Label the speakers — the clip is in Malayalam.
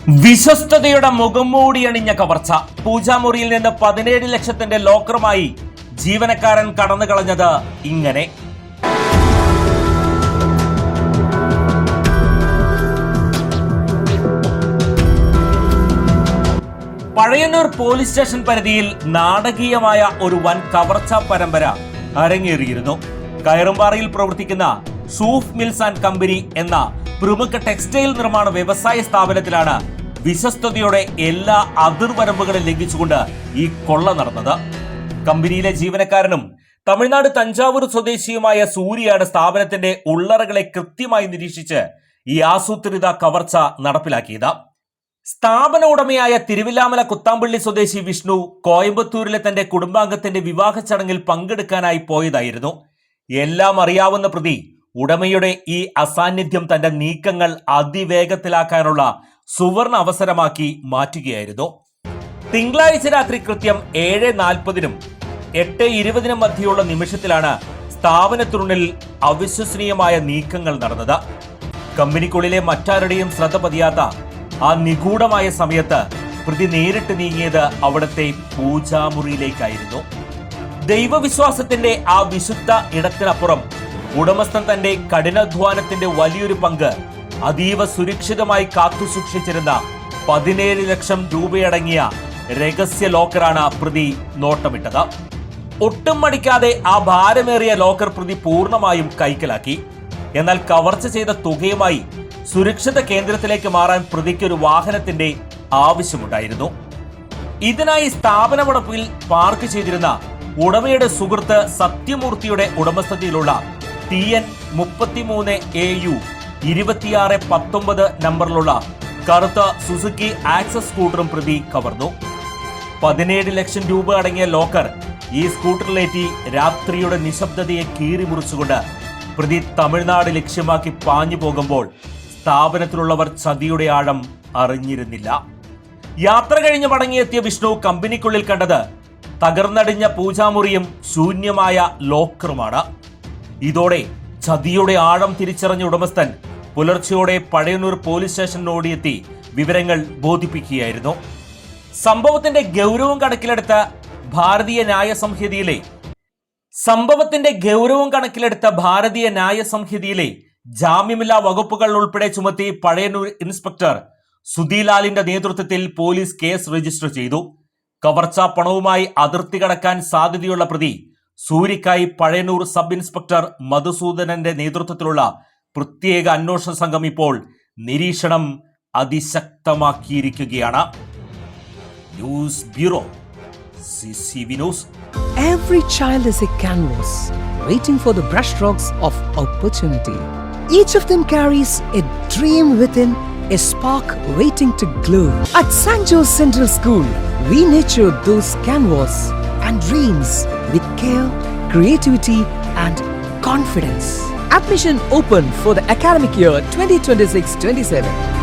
Speaker 1: വിശ്വസ്തയുടെ മുഖംമൂടി അണിഞ്ഞ കവർച്ച. പൂജാമുറിയിൽ നിന്ന് 17 ലക്ഷത്തിന്റെ ലോക്കറുമായി ജീവനക്കാരൻ കടന്നു കളഞ്ഞത് ഇങ്ങനെ. പഴയന്നൂർ പോലീസ് സ്റ്റേഷൻ പരിധിയിൽ നാടകീയമായ ഒരു വൻ കവർച്ചാ പരമ്പര അരങ്ങേറിയിരുന്നു. കയറുംപാറയിൽ പ്രവർത്തിക്കുന്ന സൂഫ് മിൽസ് ആൻഡ് കമ്പനി എന്ന പ്രമുഖ ടെക്സ്റ്റൈൽ നിർമ്മാണ വ്യവസായ സ്ഥാപനത്തിലാണ് വിശ്വസ്തയുടെ എല്ലാ അതിർവരമ്പുകളും ലംഘിച്ചുകൊണ്ട് ഈ കൊള്ള നടന്നത്. കമ്പനിയിലെ ജീവനക്കാരനും തമിഴ്നാട് തഞ്ചാവൂർ സ്വദേശിയുമായ സൂര്യയാണ് സ്ഥാപനത്തിന്റെ ഉള്ളറകളെ കൃത്യമായി നിരീക്ഷിച്ച് ഈ ആസൂത്രിത കവർച്ച നടപ്പിലാക്കിയത്. സ്ഥാപന ഉടമയായ തിരുവില്ലാമല കുത്താമ്പള്ളി സ്വദേശി വിഷ്ണു കോയമ്പത്തൂരിലെ തന്റെ കുടുംബാംഗത്തിന്റെ വിവാഹ ചടങ്ങിൽ പങ്കെടുക്കാനായി പോയതായിരുന്നു. എല്ലാം അറിയാവുന്ന പ്രതി ഉടമയുടെ ഈ അസാന്നിധ്യം തന്റെ നീക്കങ്ങൾ അതിവേഗത്തിലാക്കാനുള്ള സുവർണ അവസരമാക്കി മാറ്റുകയായിരുന്നു. തിങ്കളാഴ്ച രാത്രി കൃത്യം 7:40-നും 8:20-നും മധ്യയുള്ള നിമിഷത്തിലാണ് സ്ഥാപനത്തിനുള്ളിൽ അവിശ്വസനീയമായ നീക്കങ്ങൾ നടന്നത്. കമ്പനിക്കുള്ളിലെ മറ്റാരുടെയും ശ്രദ്ധ പതിയാത്ത ആ നിഗൂഢമായ സമയത്ത് പ്രതി നേരിട്ട് നീങ്ങിയത് അവിടുത്തെ പൂജാമുറിയിലേക്കായിരുന്നു. ദൈവവിശ്വാസത്തിന്റെ ആ വിശുദ്ധ ഇടത്തിനപ്പുറം ഉടമസ്ഥൻ തന്റെ കഠിനാധ്വാനത്തിന്റെ വലിയൊരു പങ്ക് അതീവ സുരക്ഷിതമായി കാത്തുസൂക്ഷിച്ചിരുന്ന 17 ലക്ഷം രൂപയടങ്ങിയ രഹസ്യ ലോക്കറാണ് പ്രതി നോട്ടമിട്ടത്. ഒട്ടും മടിക്കാതെ ആ ഭാരമേറിയ ലോക്കർ പ്രതി പൂർണ്ണമായും കൈക്കലാക്കി. എന്നാൽ കവർച്ച ചെയ്ത തുകയുമായി സുരക്ഷിത കേന്ദ്രത്തിലേക്ക് മാറാൻ പ്രതിക്ക് ഒരു വാഹനത്തിന്റെ ആവശ്യമുണ്ടായിരുന്നു. ഇതിനായി സ്ഥാപനമുടപ്പിൽ പാർക്ക് ചെയ്തിരുന്ന ഉടമയുടെ സുഹൃത്ത് സത്യമൂർത്തിയുടെ ഉടമസ്ഥതയിലുള്ള TN 33 AU 2619 നമ്പറിലുള്ള കറുത്ത സുസുക്കി ആക്സസ് സ്കൂട്ടറും പ്രതി കവർന്നു. 17 ലക്ഷം രൂപ അടങ്ങിയ ലോക്കർ ഈ സ്കൂട്ടറിലേറ്റി രാത്രിയുടെ നിശബ്ദതയെ കീറിമുറിച്ചുകൊണ്ട് പ്രതി തമിഴ്നാട് ലക്ഷ്യമാക്കി പാഞ്ഞു പോകുമ്പോൾ സ്ഥാപനത്തിലുള്ളവർ ചതിയുടെ ആഴം അറിഞ്ഞിരുന്നില്ല. യാത്ര കഴിഞ്ഞ് മടങ്ങിയെത്തിയ വിഷ്ണു കമ്പനിക്കുള്ളിൽ കണ്ടത് തകർന്നടിഞ്ഞ പൂജാമുറിയും ശൂന്യമായ ലോക്കറുമാണ്. ഇതോടെ ചതിയുടെ ആഴം തിരിച്ചറിഞ്ഞ ഉടമസ്ഥൻ പുലർച്ചെയോടെ പഴയന്നൂർ പോലീസ് സ്റ്റേഷനിലോടിയെത്തി വിവരങ്ങൾ ബോധിപ്പിക്കുകയായിരുന്നു. സംഭവത്തിന്റെ ഗൗരവം കണക്കിലെടുത്ത ഭാരതീയ ന്യായ സംഹിതയിലെ ജാമ്യമില്ലാ വകുപ്പുകൾ ഉൾപ്പെടെ ചുമത്തി പഴയന്നൂർ ഇൻസ്പെക്ടർ സുധീലാലിന്റെ നേതൃത്വത്തിൽ പോലീസ് കേസ് രജിസ്റ്റർ ചെയ്തു. കവർച്ചാ പണവുമായി അതിർത്തി കടക്കാൻ സാധ്യതയുള്ള പ്രതി സൂര്യക്കായി പഴയന്നൂർ സബ് ഇൻസ്പെക്ടർ മധുസൂദനന്റെ നേതൃത്വത്തിലുള്ള പ്രത്യേക അന്വേഷണ സംഘം ഇപ്പോൾ നിരീക്ഷണം അതിശക്തമാക്കിയിരിക്കുകയാണ്. News bureau, CCV news.
Speaker 2: Every child is a canvas waiting for the brushstrokes of opportunity. Each of them carries a dream within, a spark waiting to glow. At St. Joe's Central School, we nurture those canvas and dreams with care, creativity and confidence. Admission open for the academic year 2026-27.